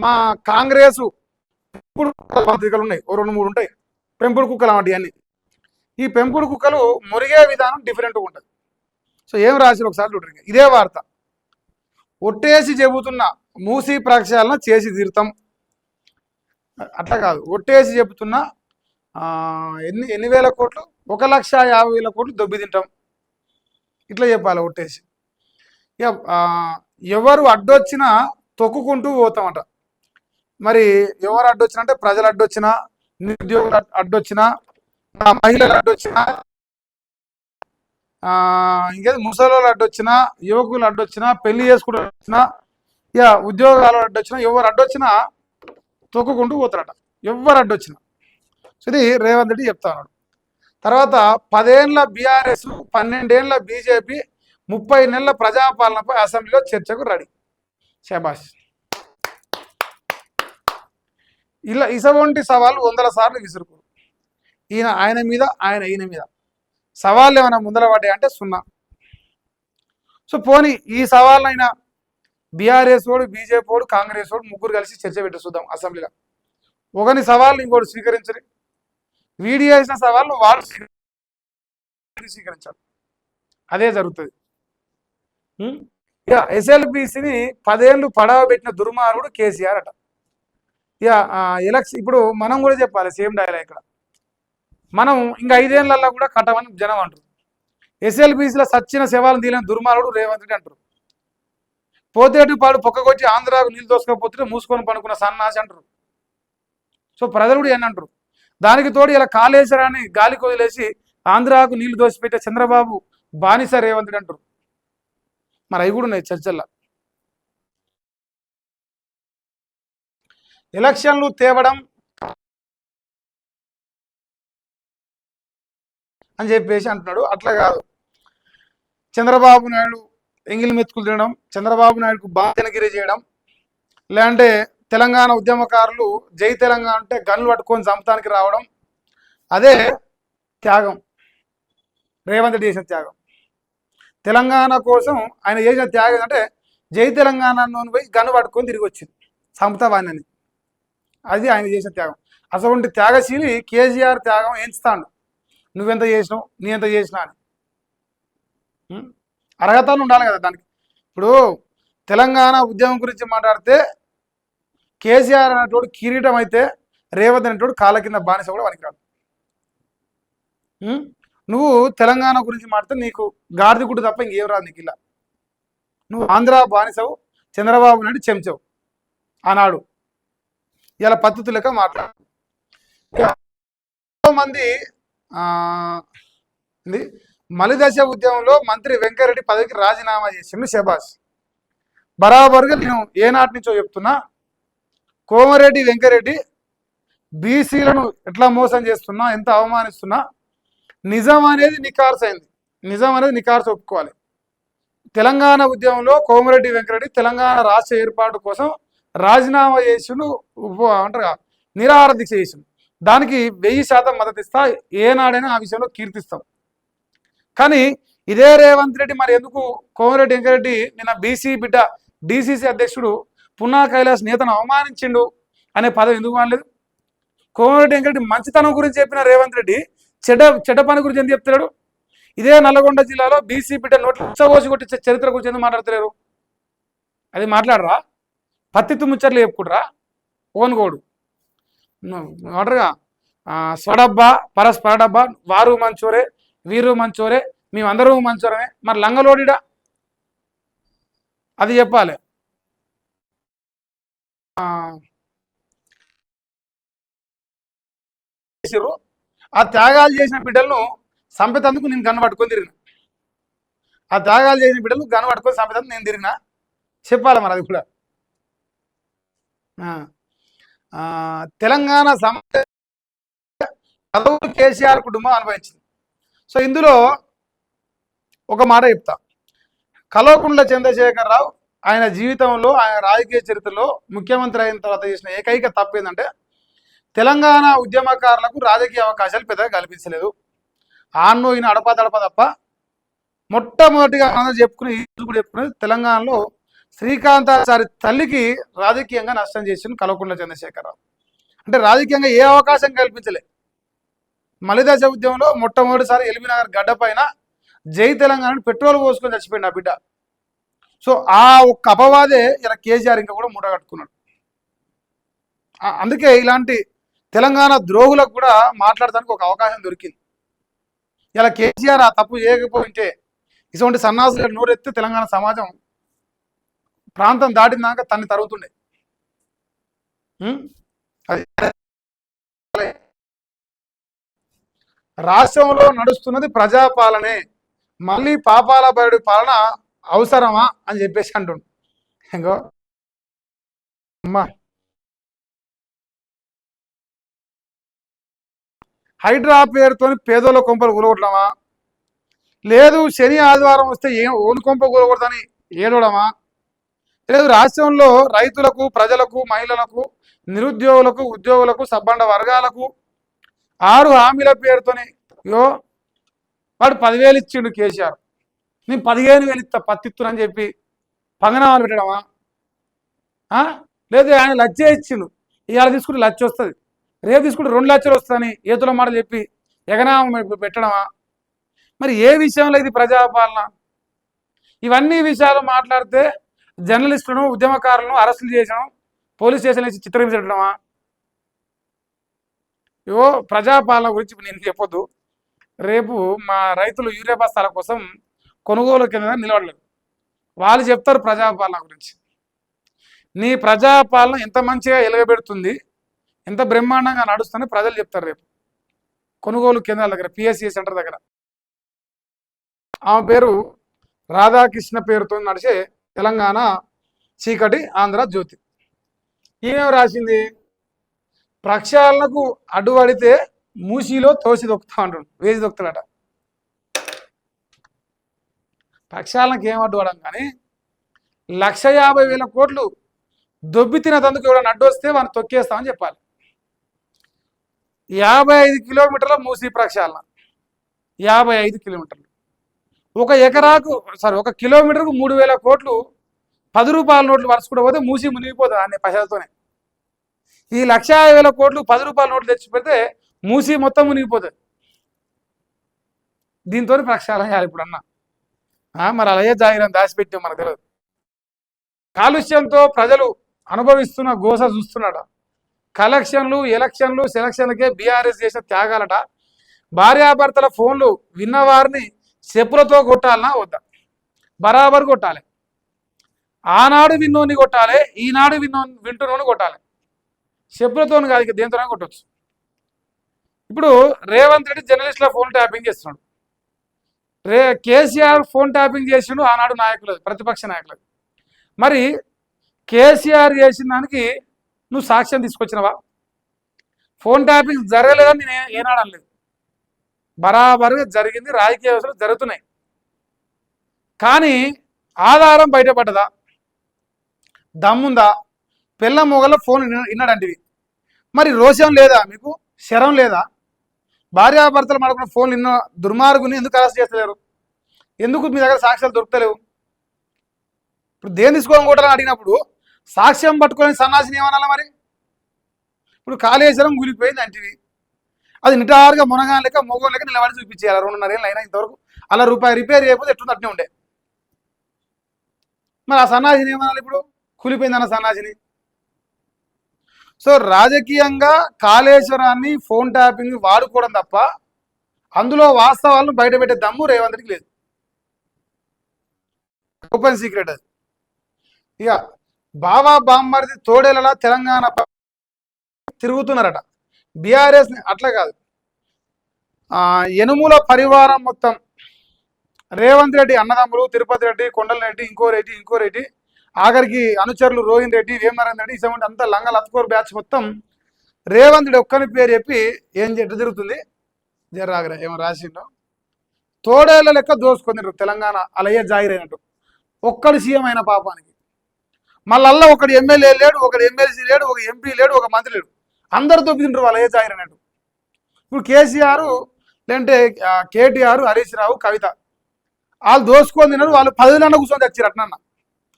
మా కాంగ్రెసు పెంపుడు పత్రికలు ఉన్నాయి, ఓ 2 3 ఉంటాయి పెంపుడు కుక్కలు అన్నమాట. ఇవన్నీ ఈ పెంపుడు కుక్కలు మురిగే విధానం డిఫరెంట్గా ఉంటుంది. సో ఏం రాశారు ఒకసారి చూడండి. ఇదే వార్త, ఒట్టేసి చెబుతున్న మూసీ ప్రక్షాళన చేసి తీరుతాం. అట్లా కాదు, ఒట్టేసి చెబుతున్న ఎన్ని వేల కోట్లు, 1,50,000 కోట్లు దొబ్బి తింటాం, ఇట్లా చెప్పాలి ఒట్టేసి. ఇక ఎవరు అడ్డొచ్చినా తొక్కుకుంటూ పోతామట. మరి ఎవరు అడ్డొచ్చినా అంటే ప్రజలు అడ్డొచ్చినా, నిరుద్యోగులు అడ్డొచ్చినా, మహిళలు అడ్డొచ్చినా, ఇంకేది ముసలోళ్ళు అడ్డొచ్చినా, యువకులు అడ్డొచ్చినా, పెళ్లి చేసుకుంటూ వచ్చినా, ఇక ఉద్యోగాలు అడ్డొచ్చినా, ఎవరు అడ్డొచ్చినా తొక్కుకుంటూ పోతారట, ఎవరు అడ్డొచ్చినా. సో ఇది రేవంత్ రెడ్డి చెప్తా ఉన్నాడు. తర్వాత 10 ఏళ్ల బీఆర్ఎస్, 12 ఏళ్ల బీజేపీ, 30 నెలల ప్రజాపాలనపై అసెంబ్లీలో చర్చకు రెడీ. శబాష్. ఇలా ఇసవంటి సవాళ్ళు 100 సార్లు విసురుకోరు. ఆయన మీద ఈయన మీద సవాళ్ళు ఏమైనా ముందర పడ్డాయి అంటే 0. సో పోనీ ఈ సవాళ్ళైనా బీఆర్ఎస్ వాడు, బీజేపీ వాడు, కాంగ్రెస్ వాడు ముగ్గురు కలిసి చర్చ పెట్టి చూద్దాం అసెంబ్లీలో. ఒకని సవాళ్ళు ఇంకోటి స్వీకరించరు, వీడి చేసిన సవాళ్ళు వాళ్ళు స్వీకరించారు, అదే జరుగుతుంది. ఇక ఎస్ఎల్బిసిని 10 ఏళ్ళు పడవ పెట్టిన దుర్మార్గుడు కేసీఆర్ అట. ఇక ఎలక్షన్ ఇప్పుడు మనం కూడా చెప్పాలి సేమ్ డైలాగ్ ఇక్కడ. మనం ఇంకా 5 ఏళ్లలో కూడా కట్టమని జనం అంటారు. ఎస్ఎల్బిసిలో సచ్చిన శవాలను తీయలేని దుర్మార్గుడు రేవంత్ రెడ్డి అంటారు. పోతేటి పాడు పొక్కకొచ్చి ఆంధ్రాకు నీళ్ళు దోసుకపోతే మూసుకొని పనుకున్న సన్నాసి అంటారు. సో ప్రజలు కూడా ఏం అంటారు. దానికి తోడు ఇలా కాళేశ్వరాన్ని గాలికి వదిలేసి ఆంధ్రాకు నీళ్లు దోసిపెట్టే చంద్రబాబు బానిస రేవంత్ రెడ్డి అంటారు. మరి అవి కూడా ఉన్నాయి చర్చల్లో. ఎలక్షన్లు తేవడం అని చెప్పేసి అంటున్నాడు. అట్లా కాదు, చంద్రబాబు నాయుడు ఎంగిలి మెతుకులు తినడం, చంద్రబాబు నాయుడుకు బాధ్యనగిరి చేయడం, లేదంటే తెలంగాణ ఉద్యమకారులు జై తెలంగాణ అంటే గన్లు పట్టుకొని చంపడానికి రావడం, అదే త్యాగం. రేవంత్ రెడ్డి చేసిన త్యాగం, తెలంగాణ కోసం ఆయన చేసిన త్యాగం అంటే జై తెలంగాణ పోయి గన్ను పట్టుకొని తిరిగి వచ్చింది చంపుతావాణ్ణని. అది ఆయన చేసిన త్యాగం. అటువంటి త్యాగశీలి కేసీఆర్ త్యాగం ఎంచుతాడు. నువ్వెంత చేసినావు, నీ ఎంత చేసినా అని అర్హతలు ఉండాలి కదా దానికి. ఇప్పుడు తెలంగాణ ఉద్యమం గురించి మాట్లాడితే కేసీఆర్ అనేటోడు కిరీటం అయితే, రేవంత్ అనేటోడు కాళ్ళ కింద బానిస కూడా పనికిరాడు. నువ్వు తెలంగాణ గురించి మాట్లాడితే నీకు గాడిద గుడ్డు తప్ప ఇంకేం రాదు నీకు. ఇలా నువ్వు ఆంధ్ర బానిసవు, చంద్రబాబు నాయుడు చెంచవు ఆనాడు. ఇలా పద్ధతి లెక్క మాట్లాడు. మంది మలిదశ ఉద్యమంలో మంత్రి వెంకరెడ్డి పదవికి రాజీనామా చేసిండు. శబాష్. బరాబరుగా నేను ఏనాటి నుంచో చెప్తున్నా, కోమరెడ్డి వెంకరెడ్డి బీసీలను ఎట్లా మోసం చేస్తున్నా, ఎంత అవమానిస్తున్నా, నిజం అనేది నికార్స్ అయింది. నిజం అనేది నికార్స్ ఒప్పుకోవాలి. తెలంగాణ ఉద్యమంలో కోమరెడ్డి వెంకరెడ్డి తెలంగాణ రాష్ట్ర ఏర్పాటు కోసం రాజీనామా చేసిండు, అంటారు నిరాహార దీక్ష చేసిండు. దానికి 1000% మద్దతు ఇస్తా, ఏనాడైనా ఆ విషయంలో కీర్తిస్తాం. కానీ ఇదే రేవంత్ రెడ్డి మరి ఎందుకు కోమరెడ్డి వెంకరెడ్డి నిన్న బీసీ బిడ్డ డిసిసి అధ్యక్షుడు పున్నా కైలాస్ నేతను అవమానించిండు అనే పదం ఎందుకు అనలేదు? కోమరెడ్డి వెంకరెడ్డి మంచితనం గురించి చెప్పిన రేవంత్ రెడ్డి చెడ్డ పని గురించి ఎందుకు చెప్తున్నాడు? ఇదే నల్లగొండ జిల్లాలో బీసీ బిడ్డ నోట్లు ఉచ్చబోసి కొట్టి చరిత్ర గురించి ఎందుకు మాట్లాడతలేరు? అది మాట్లాడరా? పత్తిత్తు ముచ్చట్లు చెప్పుకుంటారా? ఓనుకోడు ఆర్డర్గా స్వడబ్బా పరస్పర డబ్బా, వారు మంచోరే వీరు మంచోరే మేమందరూ మంచోరమే. మరి లంగలోడిడా అది చెప్పాలి. ఆ త్యాగాలు చేసిన బిడ్డలను చంపేతందుకు నేను గన్ను పట్టుకొని తిరిగిన, ఆ త్యాగాలు చేసిన బిడ్డలు గన్ను పట్టుకొని చంపేతందుకు నేను తిరిగినా చెప్పాలి. మరి అది కూడా తెలంగాణ పదవులు కేసీఆర్ కుటుంబం అనుభవించింది. సో ఇందులో ఒక మాట చెప్తా. కల్వకుంట్ల చంద్రశేఖరరావు ఆయన జీవితంలో, ఆయన రాజకీయ చరిత్రలో ముఖ్యమంత్రి అయిన తర్వాత చేసిన ఏకైక తప్పు ఏంటంటే తెలంగాణ ఉద్యమకారులకు రాజకీయ అవకాశాలు పెద్దగా కల్పించలేదు. ఆన్నో ఈయన అడప తప్ప మొట్టమొదటిగా మనం చెప్పుకునేది తెలంగాణలో శ్రీకాంతాచారి తల్లికి రాజకీయంగా నష్టం చేసిండు కల్వకుంట్ల చంద్రశేఖరరావు. అంటే రాజకీయంగా ఏ అవకాశం కల్పించలే. మలిదశ ఉద్యమంలో మొట్టమొదటిసారి ఎల్బీనగర్ గడ్డ పైన జై తెలంగాణ పెట్రోల్ పోసుకొని చచ్చిపోయింది ఆ బిడ్డ. సో ఆ ఒక్క అపవాదే ఇలా కేసీఆర్ ఇంకా కూడా మూట కట్టుకున్నాడు. అందుకే ఇలాంటి తెలంగాణ ద్రోహులకు కూడా మాట్లాడడానికి ఒక అవకాశం దొరికింది. ఇలా కేసీఆర్ ఆ తప్పు చేయకపోయింటే ఇటువంటి సన్నాసులు నోరెత్తి తెలంగాణ సమాజం ప్రాంతం దాటినాక తన్ని తరుగుతుండే. అది రాష్ట్రంలో నడుస్తున్నది ప్రజాపాలనే, మళ్ళీ పాపాల బయడు పాలన అవసరమా అని చెప్పేసి అంటుండు. ఇంకో అమ్మా హైడ్రా పేరుతో పేదోళ్ళ కొంపలు కూలగొట్టడమా, లేదు శని ఆదివారం వస్తే ఓను కొంప కూలగొడదని ఏడవడమా, లేదు రాష్ట్రంలో రైతులకు, ప్రజలకు, మహిళలకు, నిరుద్యోగులకు, ఉద్యోగులకు, సబ్బండ వర్గాలకు 6 హామీల పేరుతోని వాడు 10,000 ఇచ్చిండు కేసీఆర్, నేను 15,000 ఇస్తా పత్తిత్తునని చెప్పి పంగనామాలు పెట్టడమా, లేదు ఆయన లచ్చే ఇచ్చిండు, ఇవాళ తీసుకుంటే లచ్చ వస్తుంది, రేపు తీసుకుంటే 2 లక్షలు వస్తుందని ఏతుల మాట చెప్పి ఎగనామం పెట్టడమా? మరి ఏ విషయంలో ఇది ప్రజాపాలన? ఇవన్నీ విషయాలు మాట్లాడితే జర్నలిస్టులను, ఉద్యమకారులను అరెస్టులు చేయడం, పోలీస్ స్టేషన్ నుంచి చిత్రహింసడమా? ప్రజాపాలన గురించి నేను చెప్పొద్దు. రేపు మా రైతులు యూరియా బస్తాల కోసం కొనుగోలు కింద నిలబడలేదు, వాళ్ళు చెప్తారు ప్రజాపాలన గురించి. నీ ప్రజాపాలన ఎంత మంచిగా ఎలగబెడుతుంది, ఎంత బ్రహ్మాండంగా నడుస్తుంది ప్రజలు చెప్తారు రేపు కొనుగోలు కేంద్రాల దగ్గర, పిఎస్సి సెంటర్ దగ్గర. ఆమె పేరు రాధాకృష్ణ పేరుతో నడిచే తెలంగాణ చీకటి ఆంధ్ర జ్యోతి. ఈమె రాసింది, ప్రక్షాళనకు అడ్డుపడితే మూసీలో తోసి దొక్కుతా అంటాడు, వేసి దొక్కుతాడట. ప్రక్షాళనకు ఏం అడ్డుపడం కానీ 1,50,000 కోట్లు దొబ్బి తినదందుకు ఎవడన్నా అడ్డు వస్తే వాడిని తొక్కేస్తామని చెప్పాలి. 55 కిలోమీటర్ల మూసీ ప్రక్షాళన, 55 కిలోమీటర్లు. ఒక ఎకరాకు ఒక కిలోమీటర్కు 3,000 కోట్లు 10 రూపాయల నోట్లు వరుసకుండా పోతే మూసి మునిగిపోతుంది అనే పైసలతోనే. ఈ 1,50,000 కోట్లు 10 రూపాయల నోట్లు తెచ్చి పెడితే మూసి మొత్తం మునిగిపోతుంది. దీంతో ప్రక్షాళన చేయాలి ఇప్పుడన్నా. మరి అలాగే జాగిరం దాచిపెట్టాం మనకు తెలియదు. కాలుష్యంతో ప్రజలు అనుభవిస్తున్న గోస చూస్తున్నాడ. కలెక్షన్లు, ఎలక్షన్లు, సెలక్షన్లకే బీఆర్ఎస్ చేసిన త్యాగాలట. భార్యాభర్తల ఫోన్లు విన్నవారిని చెప్పులతో కొట్టాలన్నా వద్దా? బరాబర్ కొట్టాలి. ఆనాడు విన్నోని కొట్టాలి, ఈనాడు వింటున్నోని కొట్టాలి. చెప్పులతో కాదు, దేంతోనే కొట్టవచ్చు. ఇప్పుడు రేవంత్ రెడ్డి జర్నలిస్టుల ఫోన్ ట్యాపింగ్ చేస్తున్నాడు. కేసీఆర్ ఫోన్ ట్యాపింగ్ చేసిండు ఆనాడు నాయకులు, ప్రతిపక్ష నాయకులకు. మరి కేసీఆర్ చేసిన దానికి నువ్వు సాక్ష్యం తీసుకొచ్చినవా? ఫోన్ ట్యాపింగ్ జరగలేదని నేను ఏనాడు అనలేదు, బరాబరుగా జరిగింది, రాజకీయ వ్యవస్థలు జరుగుతున్నాయి. కానీ ఆధారం బయటపడ్డదా? దమ్ముందా? పిల్ల మొగల ఫోన్ విన్నాడంటివి. మరి రోషం లేదా మీకు? శరం లేదా? భార్యాభర్తలు మాడుకున్న ఫోన్లు ఇన్న దుర్మార్గుని ఎందుకు అరెస్ట్ చేస్తలేరు? ఎందుకు మీ దగ్గర సాక్ష్యాలు దొరుకుతలేవు? ఇప్పుడు దేని తీసుకోవడం కూడా అడిగినప్పుడు సాక్ష్యం పట్టుకొని సన్నాసిని ఏమనాలా? మరి ఇప్పుడు కాళేశ్వరం కూలిపోయింది అంటివి, అది నిటారుగా మునగాన్ లెక్క మొగోన్ లెక్క నిలబడి చూపించేయాలి. 2.5 ఏళ్ళు అయినా ఇంతవరకు అలా రూపాయి రిపేర్ చేయకపోతే ఎట్టుంది అట్నే ఉండే. మరి ఆ సన్నాసిని ఏమనాలి? ఇప్పుడు కూలిపోయిందన్న సన్నాసిని. సో రాజకీయంగా కాళేశ్వరాన్ని ఫోన్ ట్యాపింగ్ వాడుకోవడం తప్ప అందులో వాస్తవాలను బయటపెట్టే దమ్ము రేవంత్ రెడ్డికి లేదు. ఓపెన్ సీక్రెట్ అది. ఇక బావా బామ్మర్ది తోడేలలా తెలంగాణ తిరుగుతున్నారట. బీఆర్ఎస్ అట్లా కాదు, యనుమూల పరివారం మొత్తం రేవంత్ రెడ్డి అన్నదమ్ములు, తిరుపతి రెడ్డి, కొండల రెడ్డి, ఇంకో రెడ్డి, ఆఖరికి అనుచరులు రోహిన్ రెడ్డి, వేమనారాయణ రెడ్డి, ఇటువంటి అంతా లంగల్ అత్కోర్ బ్యాచ్ మొత్తం రేవంత్ రెడ్డి ఒక్కని పేరు చెప్పి ఏం తిరుగుతుంది. జర్రాగర ఏమో రాసిండో, తోడేళ్ల లెక్క దోసుకొని తెలంగాణ అలాగే జాగిరైనట్టు. ఒక్కడు సీఎం అయిన పాపానికి మళ్ళల్లా ఒకడు ఎమ్మెల్యే లేడు, ఒకడు ఎమ్మెల్సీ లేడు, ఒక ఎంపీ లేడు, ఒక మంత్రి లేడు, అందరు దొబ్బింటారు అలాగే జాగిరైనట్టు. ఇప్పుడు కేసీఆర్ లేదంటే కేటీఆర్, హరీష్ రావు, కవిత వాళ్ళు దోసుకొని తిన్నారు. వాళ్ళు 10 కూర్చొని తెచ్చారు అట్నన్న.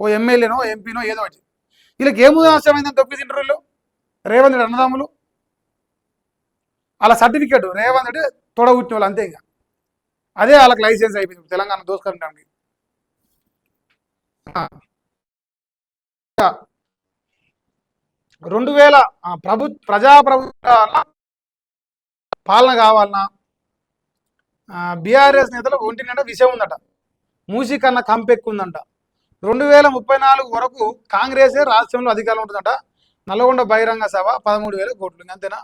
ఓ ఎమ్మెల్యేనో ఎంపీనో ఏదో ఒకటి. వీళ్ళకి ఏం అవసరమైందని తొప్పి తింటారు వీళ్ళు. రేవంత్ రెడ్డి అన్నదమ్ములు వాళ్ళ సర్టిఫికేట్ రేవంత్ రెడ్డి తొడగుట్టిన వాళ్ళు అంతే. ఇక అదే వాళ్ళకి లైసెన్స్ అయిపోయింది తెలంగాణ దోసుకుంటానికి. 2000 ప్రజాప్రభుత్వ పాలన కావాలన్నా బీఆర్ఎస్ నేతలు ఒంటి నిండా విషయం ఉందట, మూసి కన్నా కంపెక్కు ఉందంట. 2034 వరకు కాంగ్రెసే రాష్ట్రంలో అధికారం ఉంటుందట. నల్గొండ బహిరంగ సభ 13,000 కోట్లు, అంతేనా?